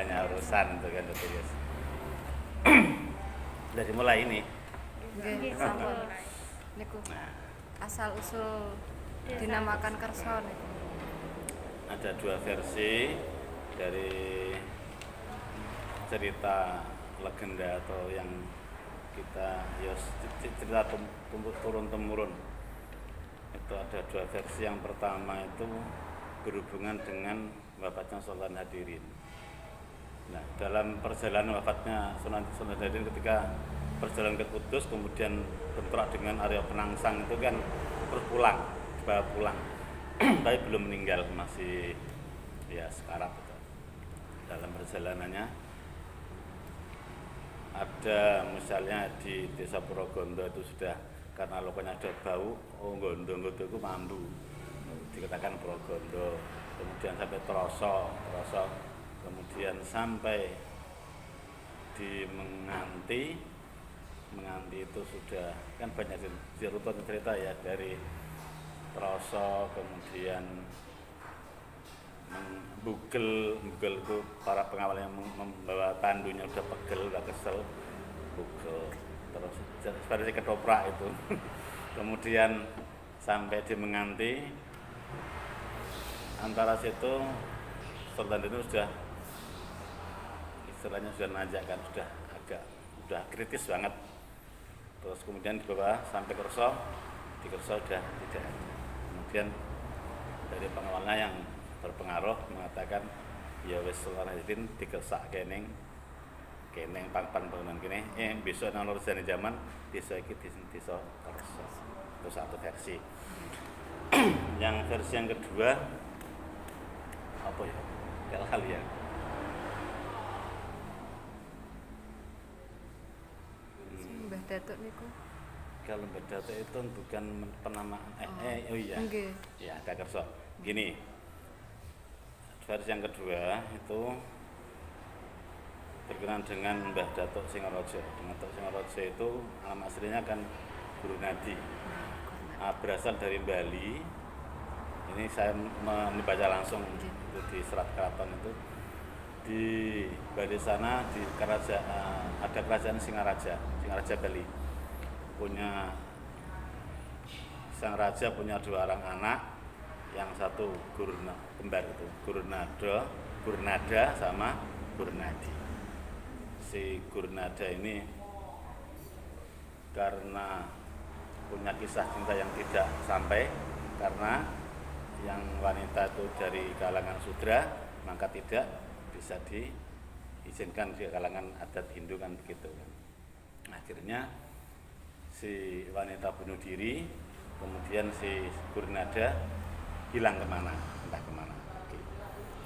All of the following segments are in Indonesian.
banyak urusan itu kan serius. Dari mulai ini. Nggih, sampun. Niku Nah, asal usul dinamakan kersa niku. ada dua versi dari cerita legenda atau yang kita cerita turun temurun. Itu ada dua versi. Yang pertama itu berhubungan dengan wafatnya Sultan Hadirin. Nah, dalam perjalanan wafatnya Sultan Hadirin ketika perjalanan ke Kudus kemudian bentrok dengan Arya Penangsang itu kan terus pulang, dibawa pulang. Tapi belum meninggal, masih ya sekarat itu. Dalam perjalanannya ada misalnya di Desa Purwogondo itu sudah karena lokanya ada bau, oh gondo itu mambu, dikatakan Purwogondo. Kemudian sampai Troso, kemudian sampai di Menganti itu sudah kan banyak cerita ya dari Troso, kemudian Bugel itu para pengawal yang membawa tandunya udah pegel, udah kesel, Bugel. Terus seperti ketoprak itu. Kemudian sampai di Menganti, antara situ Sultan itu sudah istilahnya sudah nanjakkan, udah kritis banget. Terus kemudian dibawa sampai Kerso, di Kerso sudah tidak ada. Kemudian dari pengawalnya yang berpengaruh mengatakan ya wis Sultan Hadirin dikesak kening pang-pang bangunan kene besok nang lurus zaman desa iki desa Kerso. Itu satu versi. Yang versi yang kedua apa ya? Hal ya. Mbah Datuk niku. Kalau Mbah Datuk itu bukan penamaan oh iya. Nggih. Ya, ada Kerso. Gini. Versi yang kedua itu berkenaan dengan Mbah Datuk Singaraja. Datuk Singaraja itu nama aslinya kan Guru Nadi. Berasal dari Bali. Ini saya membaca langsung itu di Serat Keraton itu. Di Bali sana di ada kerajaan Singaraja Bali. Sang raja punya dua orang anak, yang satu kembar itu Gurnada sama Gurnadi. Si Gurnada ini karena punya kisah cinta yang tidak sampai, karena yang wanita itu dari kalangan Sudra, maka tidak bisa diizinkan di kalangan adat Hindu kan begitu. Akhirnya si wanita bunuh diri, kemudian si Gurnada hilang entah kemana.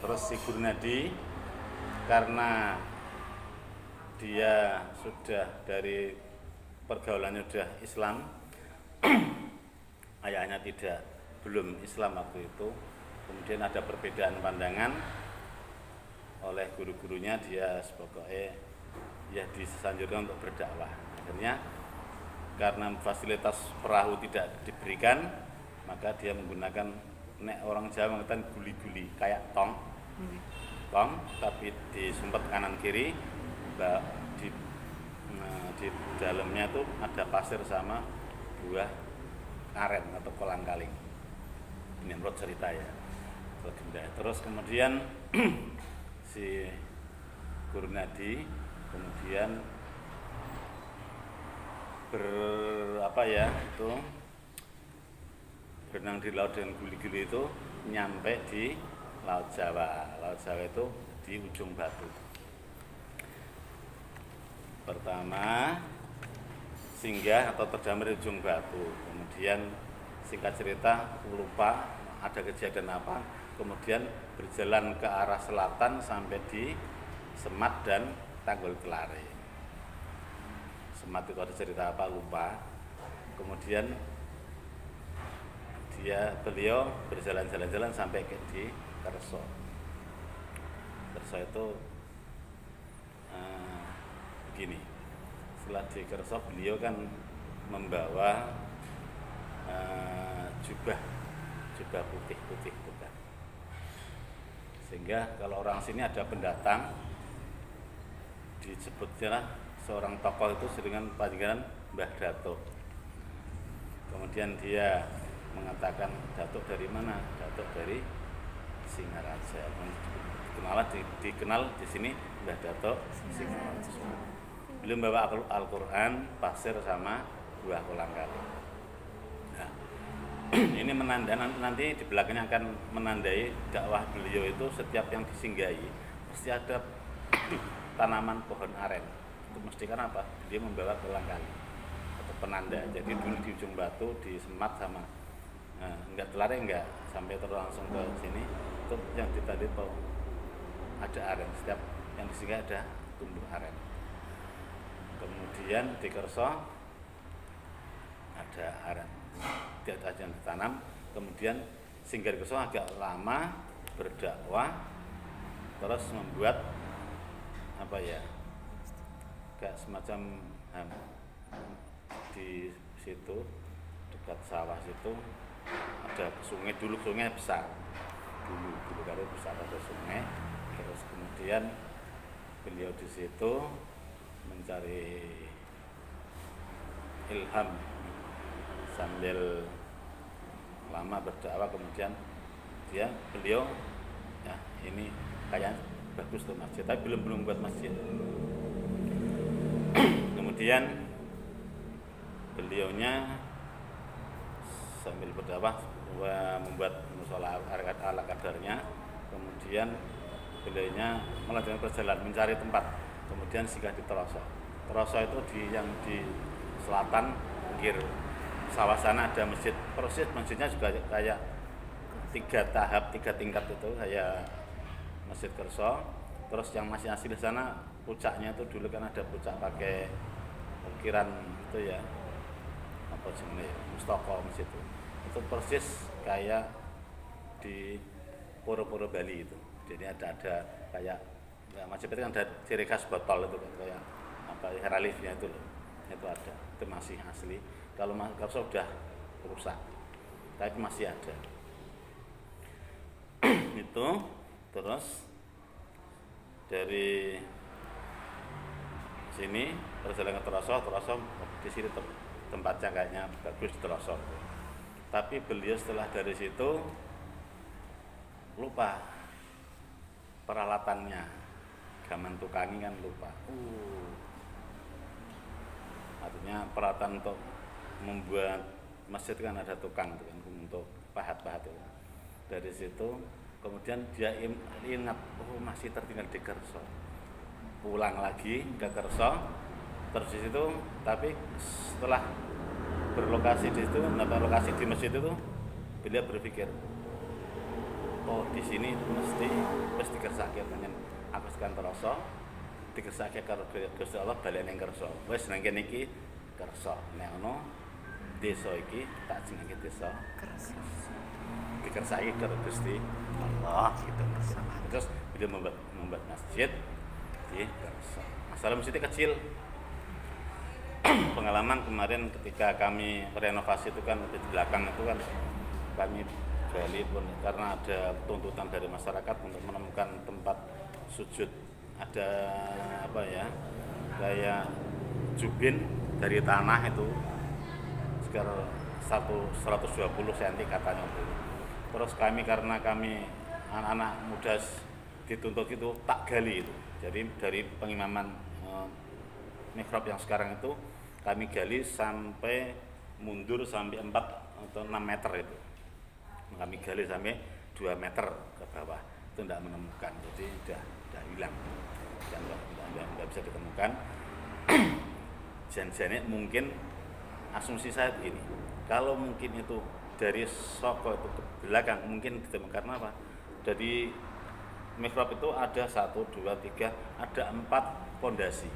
Terus si Gurnadi karena dia sudah dari pergaulannya sudah Islam, ayahnya belum Islam waktu itu, kemudian ada perbedaan pandangan oleh guru-gurunya, dia pokoknya ya disanjurkan untuk berdakwah. Akhirnya karena fasilitas perahu tidak diberikan, maka dia menggunakan orang Jawa mengatakan guli-guli kayak tong, tapi disumpet kanan kiri, di dalamnya itu ada pasir sama buah aren atau kolang kaling. Ini menurut cerita ya, legenda. Terus kemudian si Gurnadi kemudian berenang di laut dengan guli-guli itu nyampe di Laut Jawa. Laut Jawa itu di ujung batu. Pertama singgah atau terdampar di ujung batu. Kemudian singkat cerita lupa ada kejadian apa. Kemudian berjalan ke arah selatan sampai di Semat dan Tanggul Kelari. Semat itu ada cerita apa lupa. Kemudian beliau berjalan-jalan sampai di Kerso. Kerso itu begini. Setelah di Kerso beliau kan membawa jubah putih bukan. Sehingga kalau orang sini ada pendatang disebutnya seorang tokoh itu dengan panggilan Mbah Datuk. Kemudian dia mengatakan Datuk dari mana? Datuk dari Singaraja. Dikenal di sini Mbah Datuk Singaraja. Beliau membawa Al-Quran, pasir sama buah kolang kaling. Nah, ini nanti di belakangnya akan menandai dakwah beliau itu setiap yang disinggahi mesti ada tanaman pohon aren. Itu mesti karena apa? Dia membawa kolang kaling atau penanda. Jadi dulu di ujung batu disemat sama enggak telare enggak sampai terus langsung ke sini itu yang ditandai bahwa ada aren. Setiap yang disinggahi ada tumbuh aren. Kemudian di Kerso ada aren. Dia aja ditanam. Kemudian singgah di Kerso agak lama berdakwah, terus membuat apa ya? Kayak semacam di situ dekat sawah situ ada sungai, dulu sungai besar. Dulu kalau besar ada sungai. Terus kemudian beliau di situ mencari ilham sambil lama berdakwah, kemudian beliau ya ini kayak bagus tuh masjid, tapi belum buat masjid. Kemudian beliaunya sambil berdakwah membuat mushola ala kadarnya. Kemudian beliaunya melanjutkan perjalanan mencari tempat. Kemudian singgah di Teroso. Teroso itu yang di selatan pinggir sawah sana ada masjid. Persis masjidnya juga kayak 3 tingkat itu kayak Masjid Kerso. Terus yang masih asli di sana puncaknya itu dulu kan ada puncak pakai ukiran itu ya, apa jenis mustaka masjid itu. Itu persis kayak di Pura-Pura Bali itu. Jadi ada kayak ya, masjid itu kan ada ciri khas botol itu kan kayak apa reliefnya itu loh. Itu ada. Itu masih asli. Kalau Kerso sudah rusak. Tapi masih ada. Itu terus dari sini perjalanan ke Teroso di sini tempatnya kayaknya bagus di Teroso. Tapi beliau setelah dari situ lupa peralatannya, gaman tukangi kan lupa. Artinya peralatan untuk membuat masjid kan ada tukang itu kan untuk pahat-pahat itu. Dari situ kemudian dia ingat, masih tertinggal di Kerso. Pulang lagi ke Kerso, terus di situ, tapi setelah berlokasi di situ, lokasi di masjid itu, beliau berpikir, di sini mesti dikersake dengan aku sekarang Teroso, dikersake karo Gusti Allah balik ning Kerso. Wis nang kene iki Kerso. Nek ono desa iki tak jenenge desa Kerso. Dikersake karo Gusti Allah gitu. Terus beliau membuat masjid di Kerso. Masalah masjidnya kecil. Pengalaman kemarin ketika kami renovasi itu kan di belakang itu kan kami gali pun karena ada tuntutan dari masyarakat untuk menemukan tempat sujud, ada apa ya kayak jubin dari tanah itu sekitar 120 cm katanya itu. Terus karena kami anak-anak muda dituntut itu tak gali itu. Jadi dari pengimaman mihrab yang sekarang itu kami gali sampai mundur sampai 4 atau 6 meter itu. Kami gali sampai 2 meter ke bawah, itu tidak menemukan, jadi sudah hilang, tidak bisa ditemukan. Jangan-jangan mungkin asumsi saya ini, kalau mungkin itu dari Soko itu ke belakang mungkin ditemukan apa? Jadi mihrab itu ada 1, 2, 3, ada 4 pondasi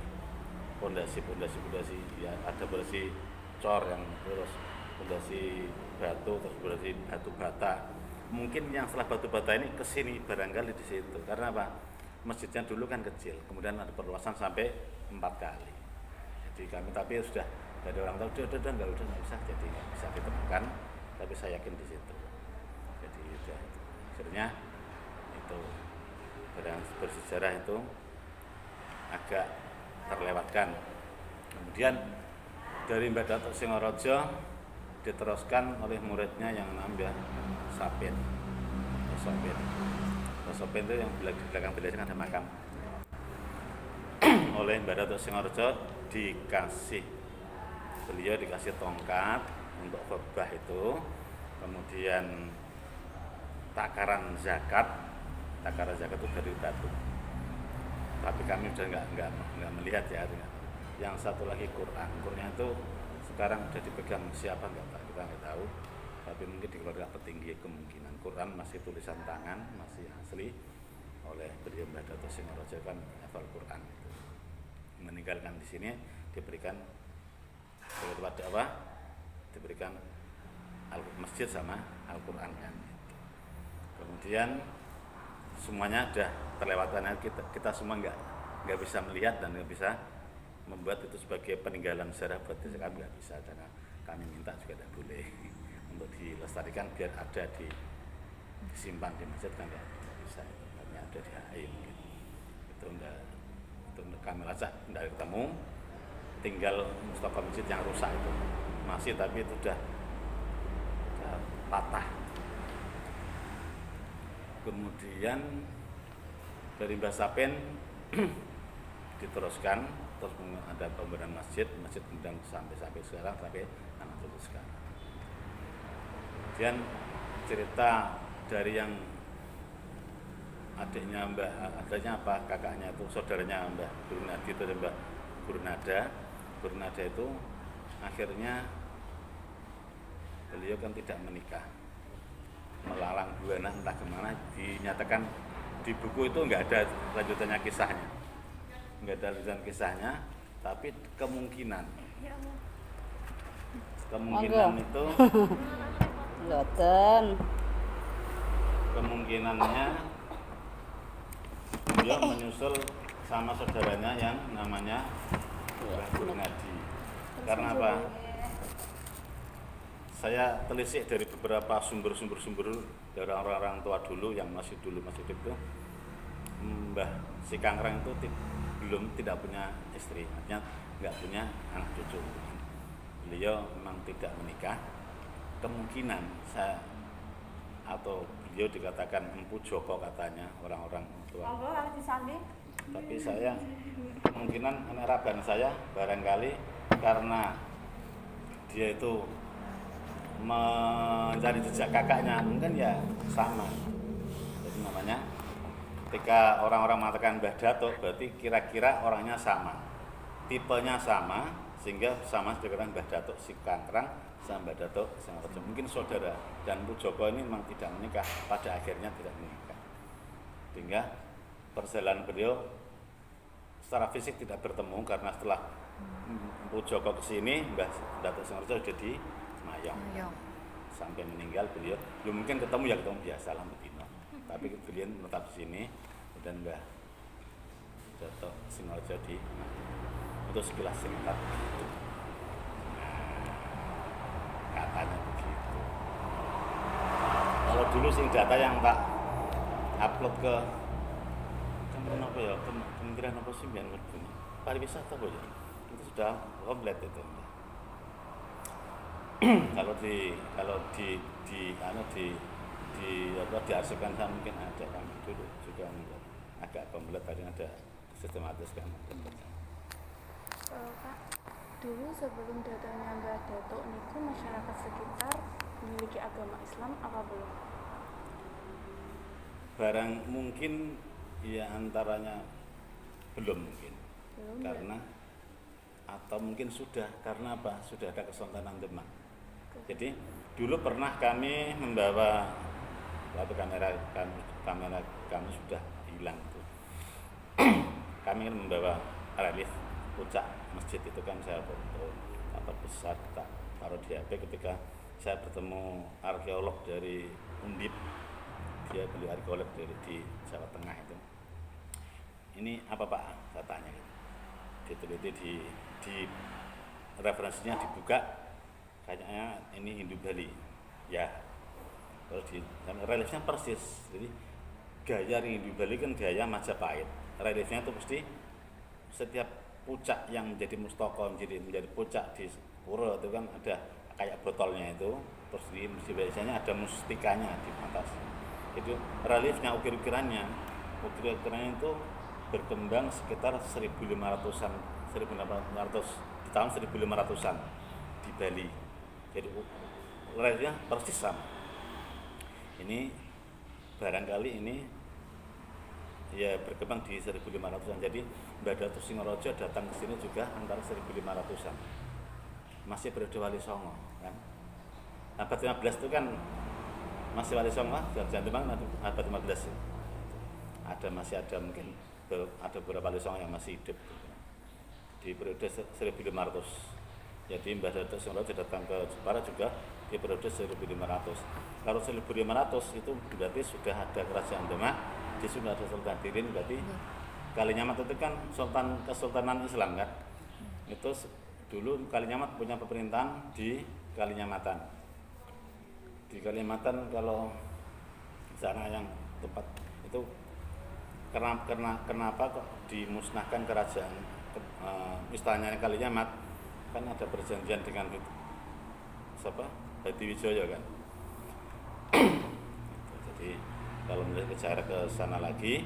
ya, ada pondasi cor yang terus pondasi batu, terus pondasi batu bata. Mungkin yang setelah batu bata ini kesini barangkali di situ, karena apa? Masjidnya dulu kan kecil, kemudian ada perluasan sampai 4 kali. Jadi kami tapi sudah dari orang tahu udah nggak bisa, jadi nggak bisa ditemukan, tapi saya yakin di situ. Jadi udah akhirnya itu bersejarah itu agak terlewatkan. Kemudian dari Mbah Datuk Singaraja diteruskan oleh muridnya yang namanya Sapin. Sapin itu yang di belakang beliau ada makam. Oleh Mbah Datuk Singaraja beliau dikasih tongkat untuk khotbah itu, kemudian takaran zakat itu dari batu. Tapi kami sudah nggak melihat ya. Yang satu lagi Quran itu sekarang sudah dipegang siapa kita nggak tahu. Tapi mungkin di keluarga petinggi kemungkinan. Quran masih tulisan tangan, masih asli oleh beliau Mbah Datuk Singaraja kan hafal Quran itu. Meninggalkan di sini diberikan sebagai tempat dakwah, diberikan masjid sama Al-Quran kan. Kemudian semuanya sudah terlewatkan, kita semua nggak bisa melihat dan nggak bisa membuat itu sebagai peninggalan sejarah buat desa kami, nggak bisa, karena kami minta juga tidak boleh untuk dilestarikan biar ada disimpan di masjid kan nggak bisa, karena ada di HI mungkin itu enggak, itu kami lacak tidak ketemu, tinggal mustafa masjid yang rusak itu masih, tapi itu sudah patah. Kemudian dari Mbah Sapin diteruskan, terus ada pembangunan masjid kemudian sampai sekarang, sampai anak cucu sekarang. Kemudian cerita dari yang adiknya kakaknya itu, saudaranya Mbah Gurnadi itu, Mbah Gurnada itu akhirnya beliau kan tidak menikah, melalang buana entah kemana, dinyatakan di buku itu nggak ada lanjutannya kisahnya, tapi kemungkinan itu kemungkinannya beliau menyusul sama saudaranya yang namanya Mbah Gurnadi. Karena apa? Saya telisik dari beberapa sumber dari orang-orang tua dulu yang masih hidup itu, Mbah Si Kangrang itu tidak punya istri, artinya nggak punya anak cucu. Beliau memang tidak menikah. Kemungkinan beliau dikatakan Empu Joko katanya orang-orang tua. Tapi saya kemungkinan raban saya barangkali karena dia itu mencari jejak kakaknya, mungkin ya sama. Jadi namanya ketika orang-orang mengatakan Mbah Datuk, berarti kira-kira orangnya sama, tipenya sama, sehingga sama dengan Mbah Datuk Si Kangrang sama Mbah Datuk Singaraja. Mungkin saudara, dan Empu Joko ini memang tidak menikah, pada akhirnya tidak menikah, sehingga perjalanan beliau secara fisik tidak bertemu, karena setelah Empu Joko kesini, Mbah Datuk Singaraja sudah di Mayong. Sampai meninggal beliau, mungkin ketemu biasa lah betina. Tapi beliau menetap di sini, dan Mbah Datuk Singaraja di Mayong. Itu sekilas singkat. Katanya begitu. Kalau dulu sing data yang tak upload ke Kementerian apa sih yang pariwisata apa ya? Itu sudah komplit itu. Kalau diarsipkan mungkin ada kan dulu juga agak komplit, tadi ada sistematis kan. Pak, dulu sebelum datangnya Mbah Datuk niku masyarakat sekitar memiliki agama Islam apa belum? Barang mungkin ya antaranya belum mungkin. Karena atau mungkin sudah, karena apa? Sudah ada Kesultanan Demak. Jadi dulu pernah kami membawa, waktu kamera kami sudah hilang tuh. Kami membawa relief puncak masjid itu kan, saya foto besar, tak taruh di HP ketika saya bertemu arkeolog dari Undip. Dia beli arkeolog di Jawa Tengah itu. Ini apa Pak? Saya tanya gitu. Diteliti di referensinya dibuka, kayaknya ini Hindu Bali ya. Kalau di reliefnya persis, jadi gaya Hindu Bali kan gaya Majapahit. Reliefnya itu pasti setiap pucak yang menjadi mustaka, menjadi pucak di pura itu kan ada kayak botolnya itu, terus di biasanya ada mustikanya di atas. Itu reliefnya, ukir-ukirannya itu berkembang sekitar 1500-an, 1500 di tahun 1500-an di Bali. Jadi reliefnya persis sama. Ini barangkali ini ya berkembang di 1500-an. Jadi Mbah Datuk Singaraja datang ke sini juga antara 1500-an. Masih periode Wali Songo kan. Abad 15 itu kan masih Wali Songo, Kerajaan Demak abad 15 itu. Masih ada mungkin ada beberapa Wali Songo yang masih hidup di periode 1500. Jadi Mbah Datuk Singaraja datang ke Jepara juga di periode 1500. Kalau 1500 itu berarti sudah ada Kerajaan Demak, di sini ada Sultan Tirin, berarti Kalinyamat itu kan kesultanan Islam kan. Itu dulu Kalinyamat punya pemerintahan di Kalinyamatan. Di Kalimantan kalau sana yang tempat itu kenapa kok dimusnahkan kerajaan istilahnya Kalinyamat, kan ada perjanjian dengan siapa? Hadiwijaya kan. Jadi kalau melihat bicara ke sana lagi,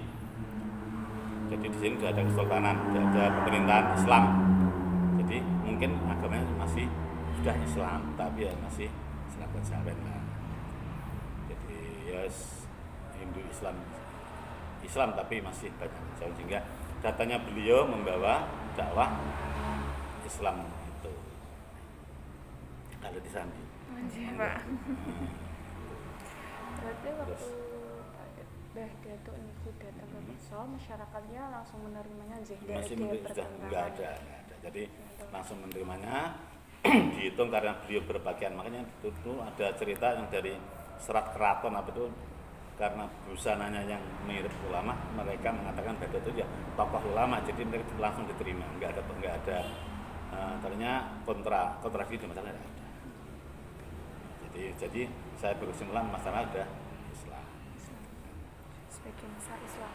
jadi di sini sudah ada kesultanan, sudah ada pemerintahan Islam. Jadi mungkin agamanya masih sudah Islam, tapi ya masih Islam kejawen lah. Jadi ya Hindu Islam tapi masih banyak jauh, sehingga datanya beliau membawa dakwah Islam itu kalau di Sandi. Pak. Berarti waktu Mbah Datuk niku datang ke Besol, masyarakatnya langsung menerimanya masih sudah enggak ada. Jadi langsung menerimanya. Dihitung karena beliau berpakaian, makanya itu ada cerita yang dari serat keraton apa itu, karena busananya yang mirip ulama, mereka mengatakan Mbah Datuk itu ya tokoh ulama, jadi mereka langsung diterima, enggak ada ternyata kontrafiksi di masalah ada. Jadi saya berkesimpulan masalah ada Islam. Sebagian besar Islam.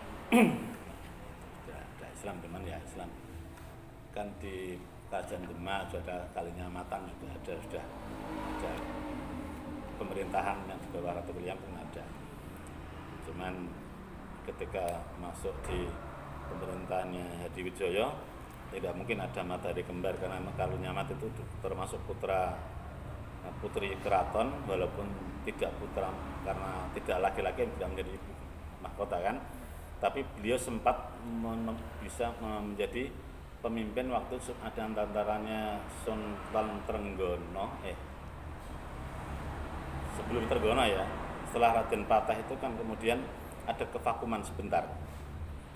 Ada Islam, teman ya Islam. Kan di Kerajaan Demak sudah ada Kalinyamatan juga sudah ada pemerintahan yang di bawah Ratu William pun ada. Cuman ketika masuk di pemerintahannya Hadiwijaya tidak mungkin ada matahari kembar, karena Kalinyamat itu termasuk putri keraton, walaupun tidak putra karena tidak laki-laki yang tidak menjadi mahkota kan, tapi beliau sempat bisa menjadi pemimpin waktu ada antaranya Sultan Trenggono sebelum Trenggono ya, setelah Raden Patah itu kan kemudian ada kevakuman sebentar.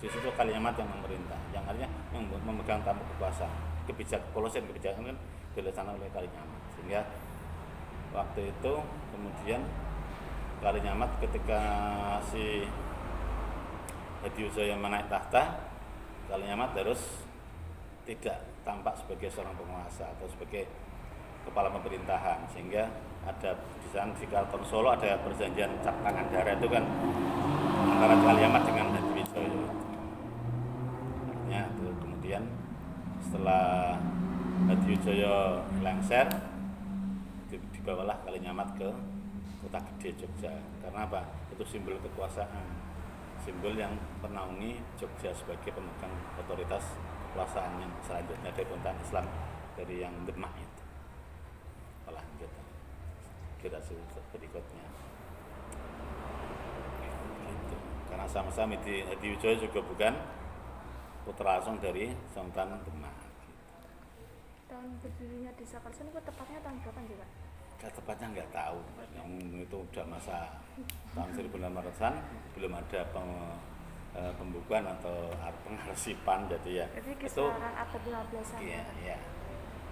Di situ Kalinyamat yang memerintah, yang artinya yang memegang tampuk kekuasaan, kebijakan kan dilaksanakan oleh Kalinyamat, sehingga waktu itu kemudian Kalinyamat ketika si Hadiwijaya menaik tahta, Kalinyamat harus tidak tampak sebagai seorang penguasa atau sebagai kepala pemerintahan, sehingga ada di sana di Keraton Solo ada perjanjian cap tangan darah itu kan antara Kalinyamat dengan Hadiwijaya. Artinya itu kemudian setelah Hadiwijaya lengser, dibawalah Kalinyamat ke Kota Gede Jogja. Karena apa? Itu simbol kekuasaan, simbol yang menaungi Jogja sebagai pemegang otoritas kekuasaan yang selanjutnya dari pemerintahan Islam dari yang Demak itu. Lanjut kita berikutnya. Gitu. Karena sama-sama Hadiwijaya juga bukan putra langsung dari Sultan Demak. Tahun berdirinya di Sakarsa itu tepatnya tahun berapa juga? Tepatnya nggak tahu, yang itu udah masa tahun 1600-an, belum ada pembukuan atau pengarsipan, jadi ya jadi itu abad 15-an. Iya.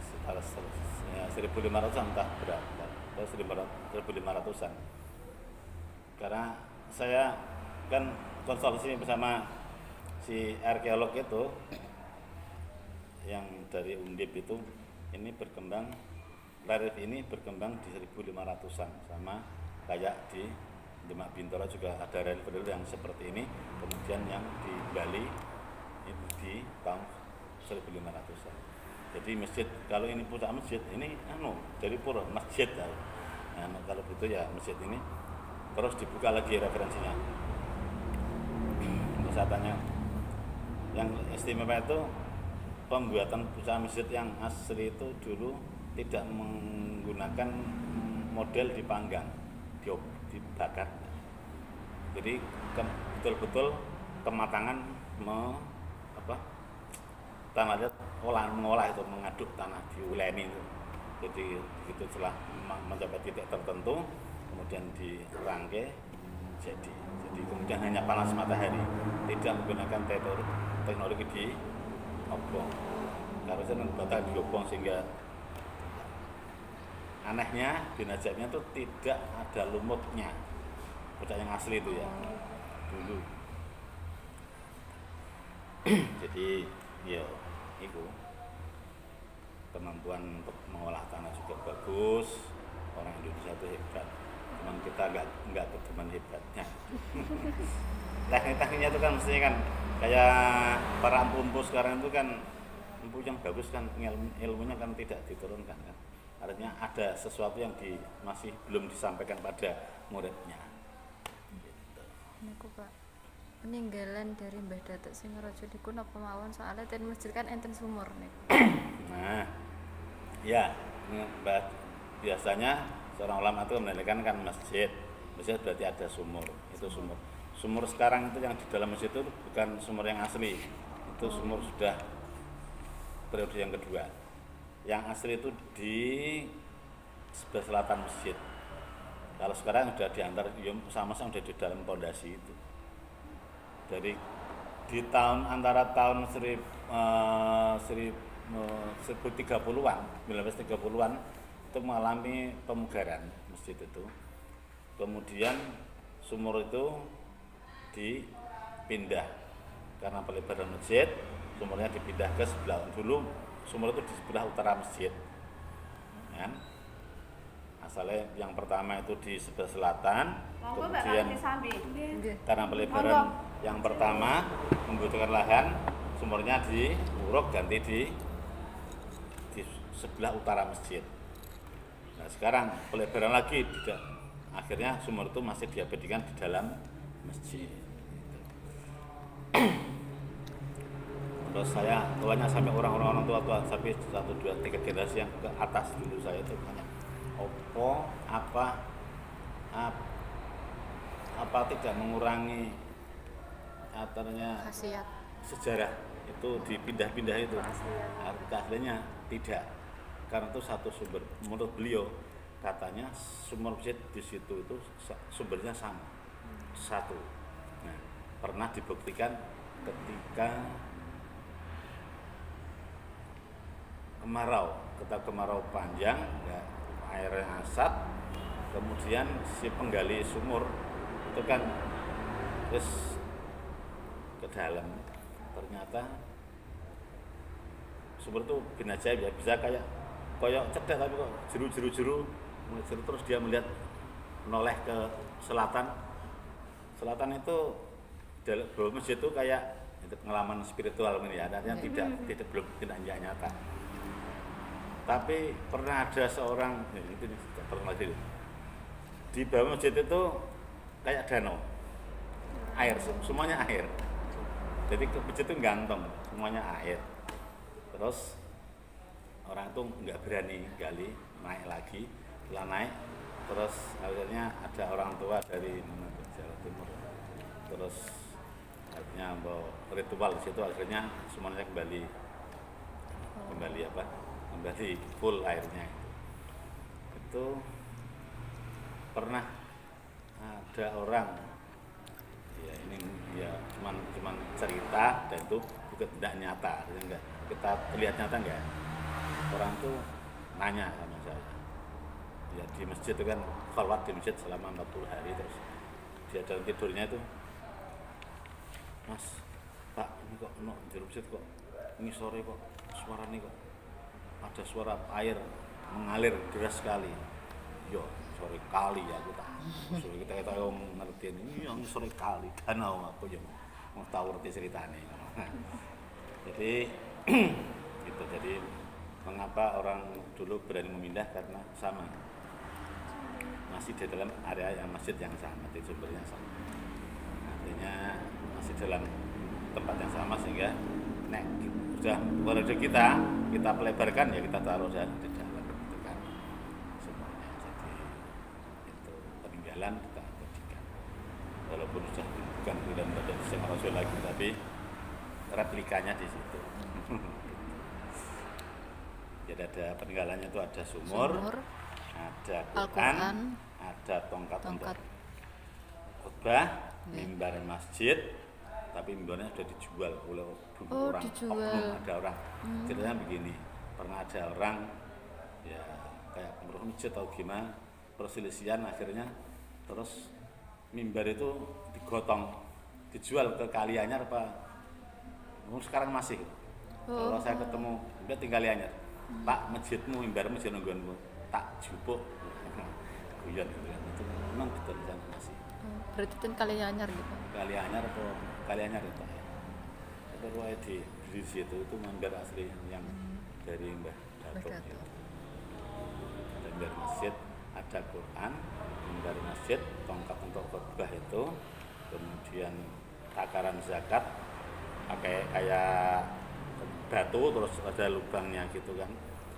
Setelah 1500-an entah berapa, 1500-an. Karena saya kan konsultasi bersama si arkeolog itu yang dari Undip itu, ini berkembang, relief ini berkembang di 1500-an, sama kayak di Demak Bintoro juga ada relief yang seperti ini. Kemudian yang di Bali itu di tahun 1500-an. Jadi masjid, kalau ini pusat masjid, ini dari pura masjid. Nah, kalau gitu ya masjid ini terus dibuka lagi referensinya. Saya tanya, yang istimewa itu pembuatan pusat masjid yang asli itu dulu tidak menggunakan model dipanggang, dibakar. Jadi betul-betul kematangan tanahnya mengolah itu, mengaduk tanah, diuleni itu. Jadi begitu setelah mencapai titik tertentu, kemudian dirangkai jadi kemudian hanya panas matahari, tidak menggunakan teknologi di obong. Harusnya batal diobong, sehingga anehnya di Najafnya itu tidak ada lumutnya, puncak yang asli itu ya dulu. Jadi ya itu kemampuan untuk mengolah tanah juga bagus, orang Indonesia itu hebat, cuman kita nggak ketemuan hebatnya. Teknik-tekniknya itu kan mestinya kan kayak para empu sekarang itu kan, empu yang bagus kan ilmunya kan tidak diturunkan kan, artinya ada sesuatu yang masih belum disampaikan pada muridnya gitu. Niku Pak, peninggalan dari Mbah Datuk Singaraja niku napa mawon, soalnya ten masjid kan enten sumur niku. Nah, ya, biasanya seorang ulama itu mendirikan kan masjid berarti ada sumur, itu sumur. Sumur sekarang itu yang di dalam masjid itu bukan sumur yang asli, itu sumur sudah periode yang kedua. Yang asli itu di sebelah selatan masjid. Kalau sekarang sudah diantar, sama-sama sudah di dalam pondasi itu. Dari di antara tahun 1930-an itu mengalami pemugaran masjid itu. Kemudian sumur itu dipindah karena pelebaran masjid, sumurnya dipindah ke sebelah. Dulu sumur itu di sebelah utara masjid kan? Asalnya yang pertama itu di sebelah selatan, kemudian karena pelebaran yang pertama membutuhkan lahan, sumurnya diuruk ganti di sebelah utara masjid. Nah sekarang pelebaran lagi, tidak, akhirnya sumur itu masih diabadikan di dalam masjid. Terus saya tuanya sampai orang tua sampai 1, 2, 3 generasi yang ke atas dulu saya itu tanya, apa tidak mengurangi Khasiat sejarah itu dipindah-pindah itu. Aslinya tidak, karena itu satu sumber. Menurut beliau katanya sumber masjid di situ itu sumbernya sama, satu. Nah, pernah dibuktikan ketika kemarau panjang, ya, airnya asat, kemudian si penggali sumur itu kan terus ke dalam, ternyata sumur itu bin ajaib ya, bisa kayak cedak tapi kok jeru terus dia melihat menoleh ke selatan itu dalam masjid itu kayak itu pengalaman spiritual ini ya, artinya tidak nyata. Tapi pernah ada seorang, itu pernah lagi di bawah masjid itu kayak danau, air, semuanya air. Jadi ke masjid itu gantung, semuanya air. Terus orang itu nggak berani gali, naik lagi, setelah naik, terus akhirnya ada orang tua dari Jawa Timur, terus akhirnya bawa ritual di situ, akhirnya semuanya kembali full airnya. Itu pernah ada orang, ya ini ya cuman cerita, dan itu bukan tidak nyata, enggak kita lihat nyata enggak. Orang tuh nanya sama saya, ya di masjid itu kan khalwat di masjid selama 40 hari, terus dia dalam tidurnya itu, Mas, Pak, ini kok di masjid kok ini sore kok suara nih kok ada suara air mengalir deras sekali. Yo, sore kali ya aku tak. Sore kita ngerti ini yang sore kali. Danau aku ya mau tahu ngerti ceritanya. Jadi Gitu. Jadi mengapa orang dulu berani memindah, karena sama, masih di dalam area yang masjid yang sama, di sumbernya sama, artinya masih dalam tempat yang sama, sehingga nek sudah koridor kita pelebarkan, ya kita taruh di dalam gitu kan semuanya. Jadi itu peninggalan kita abadikan, walaupun sudah bukan dalam badan Sayyidina Rasul lagi, tapi replikanya di situ. Jadi ada peninggalannya itu, ada sumur, ada Quran, ada tongkat untuk khutbah, mimbar masjid, tapi mimbarnya sudah dijual oleh orang. Dijual. Ada orang ceritanya begini, pernah ada orang ya kayak pengurus masjid atau gimana, perselisihan, akhirnya terus mimbar itu digotong, dijual ke Kalianyar apa sekarang masih. Kalau saya ketemu dia tinggal Kalianyar, Pak, masjidmu, mimbar masjid nungguanmu tak jupuk guyon gitu kan. Itu memang betul di sana masih. Berarti itu Kalianyar gitu. Kalianyar atau Kalianyar itu ya. Itu ruang di situ itu mimbar asli yang dari Mbah Datuk itu. Ada mimbar masjid, ada Quran, mimbar masjid, tongkat untuk khutbah itu, kemudian takaran zakat pakai kayak batu terus ada lubangnya gitu kan,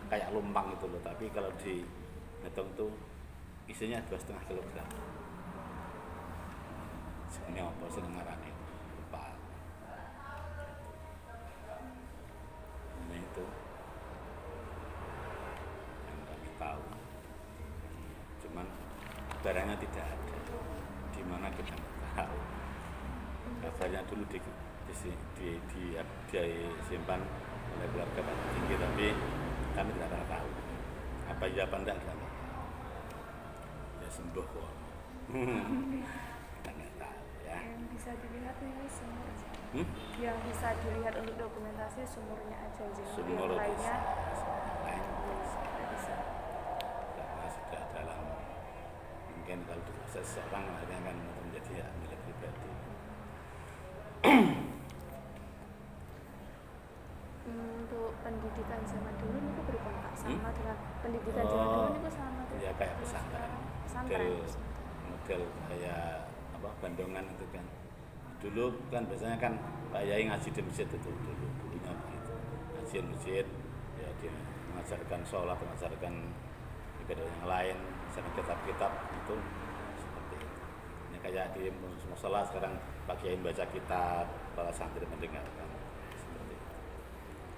kayak lumpang itu loh, tapi kalau dihitung tuh isinya 2,5 kilogram. Sebenarnya apa sih ngarani, lupa. Ini itu yang kami tahu, cuman barangnya tidak ada, di mana kita nggak tahu. Kabarnya dulu disimpan oleh keluarga Pak Tinggi, tapi kami tidak pernah tahu apa iya apa enggak, kita nggak tahu. Ya sembuh kok. Kita nggak tahu ya. Yang bisa dilihat ini sumur aja. Yang bisa dilihat untuk dokumentasi sumurnya aja, Sumur yang lainnya lain tidak bisa. karena sudah dalam, mungkin kalau diproses seorang akhirnya akan menjadi ya milik pribadi. Untuk pendidikan zaman dulu itu berapa Pak? Sama dengan pendidikan zaman dulu itu sama tuh. Ya kayak pesantren. Pesantren. Model kayak apa Bandungan itu kan. Dulu kan biasanya kan Pak Yai ngaji di masjid itu dulunya begitu. Ngaji di masjid, ya dia mengajarkan sholat, mengajarkan ibadah yang lain, mengajarkan kitab-kitab itu seperti itu. Ini kayak di musola sekarang Pak Yai membaca kitab, para santri mendengarkan seperti itu.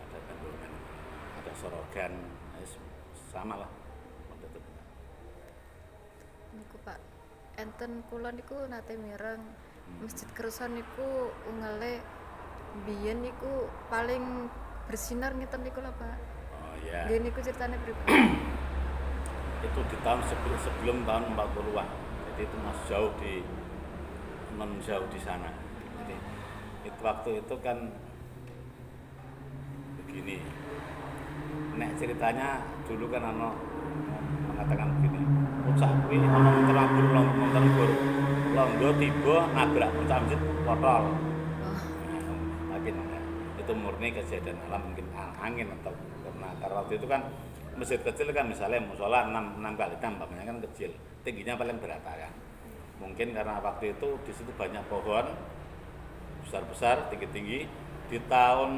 Ada Bandungan, ada Sorogan, sama lah. Niku Pak, enten kula niku nate mireng Masjid Kerson niku ungale biyen niku paling bersinar ngeten niku lho Pak. Oh iya. Nggih niku ceritane pripun? Itu di tahun sebelum tahun 40-an. Jadi itu masih jauh di sana. Jadi itu waktu itu kan begini. Nek ceritanya dulu kan mengatakan begini, puncak kuwi ana terabur longgo tiba nabrak puncak masjid botol. Tapi itu murni kejadian alam, mungkin angin atau karena waktu itu kan masjid kecil kan, misalnya musola 6 kali 6 umpamanya kan kecil, tingginya paling berapa kan. Mungkin karena waktu itu di situ banyak pohon besar-besar, tinggi-tinggi. Di tahun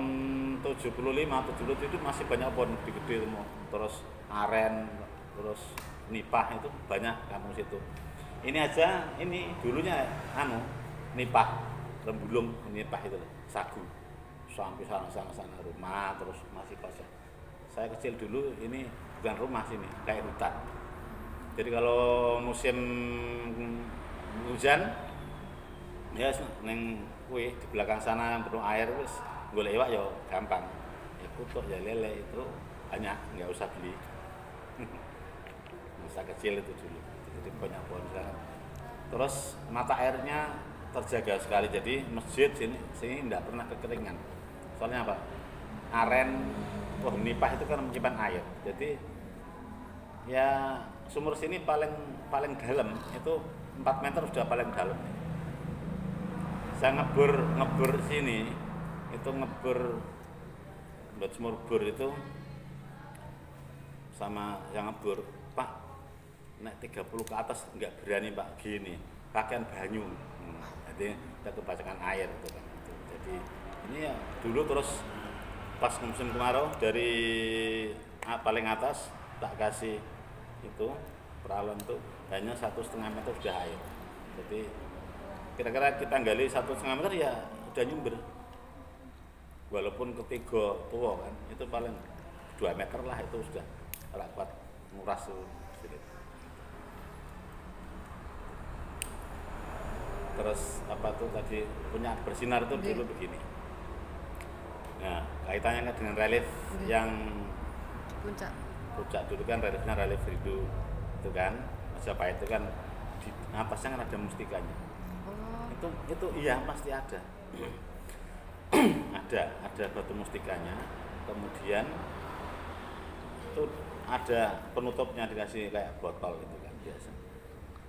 75, 77 itu masih banyak pohon gede-gede, terus aren, terus nipah, itu banyak kampung situ. Ini aja, ini dulunya nipah, rembulung, nipah itu sagu, sampai sana rumah, terus masih kosong. Saya kecil dulu ini bukan rumah sini, kayak hutan. Jadi kalau musim hujan, ya neng kue di belakang sana yang penuh air, wis golek iwak ya gampang. Ya kutuk, ya lele itu banyak, nggak usah beli. Masa kecil itu dulu, jadi banyak pohon sekarang. Terus mata airnya terjaga sekali, jadi masjid sini tidak pernah kekeringan. Soalnya apa? Aren, pohon nipah itu kan menyimpan air. Jadi ya sumur sini paling dalam itu 4 meter sudah paling dalam. Saya ngebur sini itu ngebur buat sumur bor itu sama yang ngebor, Pak, naik 30 ke atas nggak berani Pak, gini pakaian banyu. Jadi kita kebacakan air gitu kan. Jadi ini ya dulu terus pas musim kemarau dari paling atas tak kasih itu peralon tuh hanya 1,5 meter sudah air. Jadi kira-kira kita gali 1,5 meter ya udah nyumber. Walaupun ketiga tua kan itu paling 2 meter lah itu sudah kuat nguras tuh. Terus apa tuh tadi punya bersinar itu dulu begini. Nah kaitannya dengan relief yang puncak dulu kan reliefnya relief Rindu itu kan Majapahit itu kan di atasnya kan ada mustikanya. Itu iya pasti ada. ada batu mustikanya, kemudian itu ada penutupnya dikasih kayak botol itu kan biasa.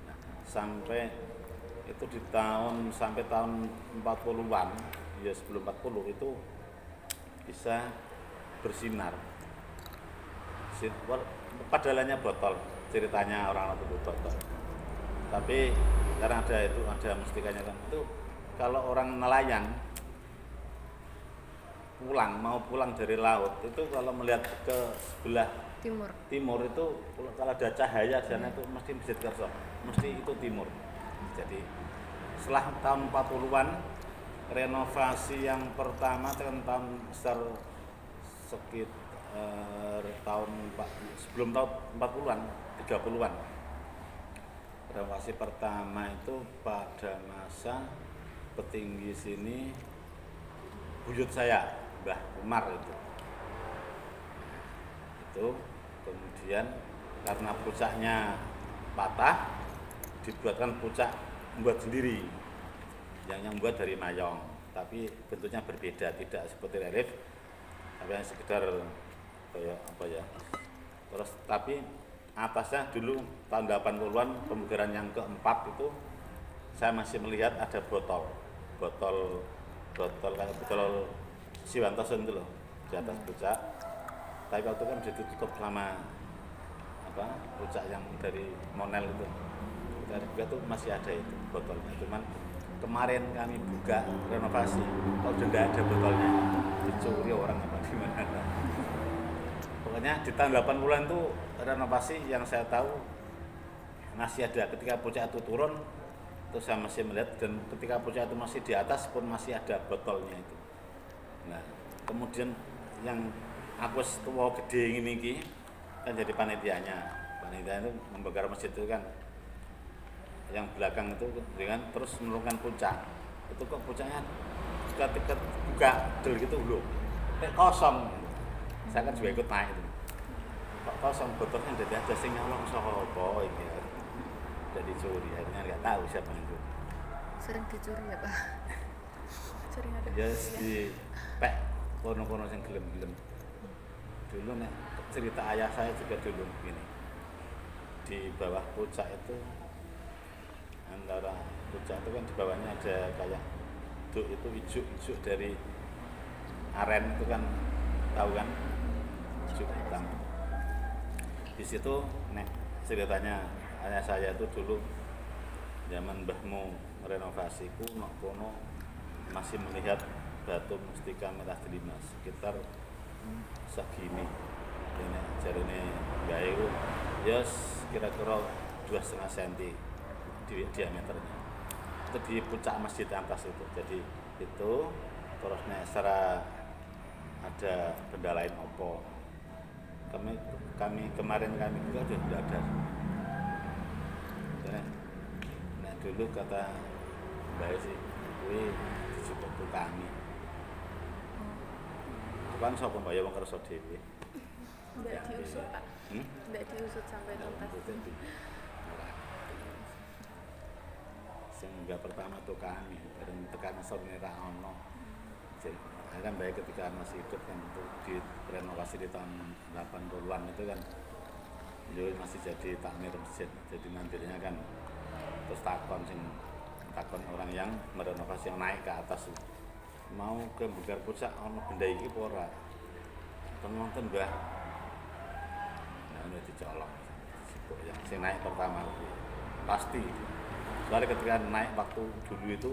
Nah, sampai itu di sampai tahun 40-an, ya sebelum 40 itu bisa bersinar. Padahalnya botol, ceritanya orang itu botol. Tapi karena ada mustikanya kan itu kalau orang nelayan mau pulang dari laut itu kalau melihat ke sebelah timur itu kalau ada cahaya sana itu mesti Masjid Kerso, mesti itu timur. Jadi setelah tahun 40-an renovasi yang pertama kan tahun sekitar sebelum tahun 40-an 30-an. Renovasi pertama itu pada masa petinggi sini buyut saya Mbah Umar itu kemudian karena pucaknya patah dibuatkan pucak membuat sendiri yang buat dari mayong tapi bentuknya berbeda, tidak seperti relief tapi yang sekedar kayak apa ya. Terus tapi atasnya dulu tahun 80-an pemugaran yang keempat itu saya masih melihat ada botol kayak botol Siwantosun itu loh di atas puncak. Tapi waktu kan ditutup sama puncak yang dari Monel itu. Dari buka tuh masih ada itu botolnya. Cuman kemarin kami buka renovasi, kok udah nggak ada botolnya, dicuri orang apa gimana. Pokoknya di tahun 80-an tuh renovasi yang saya tahu masih ada. Ketika puncak itu turun, itu saya masih melihat dan ketika puncak itu masih di atas pun masih ada botolnya itu. Nah, kemudian yang aku tua gede ini kan jadi panitianya. Panitia itu membakar masjid itu kan yang belakang itu dengan terus menurunkan puncak. Itu kok puncaknya ketika buka del gitu loh. Kosong. Saya kan juga ikut naik itu. Kok kosong botolnya jadi ada sing nyolong sapa iki. Jadi curi, akhirnya nggak tahu siapa itu. Sering dicuri ya Pak? Sering ada. Ya di pek kono-kono yang gelem-gelem. Dulu nih cerita ayah saya juga dulu begini. Di bawah puncak itu antara puncak itu kan di bawahnya ada kayak duk itu ijuk dari aren itu kan tahu kan ijuk hitam. Di situ nek ceritanya ayah saya itu dulu zaman mbahmu renovasi kono masih melihat batu mustika merah delima sekitar segini. Ini jarine gawe ya kira-kira 2,5 cm diameternya. Itu di puncak masjid atas itu. Jadi itu terus secara ada benda lain opo. Kami kemarin juga sudah tidak ada. Nah dulu kata Mbak sih, kuwi cukup kami. Kan sapa Mbak ya wong kersa dhewe. Nggak diusut Pak. Nggak diusut sampai tuntas. Sehingga pertama tuh kami bareng tekan sore ra ono. Kan baik ketika masih hidup kan untuk direnovasi di tahun 80-an itu kan beliau masih jadi takmir masjid. Jadi nantinya kan terus takon orang yang merenovasi yang naik ke atas mau ke Bugar Puncak ono benda iki apa ora. nonton Mbah. Nah, ini dicolok. Yang naik pertama pasti. Soalnya ketika naik waktu dulu itu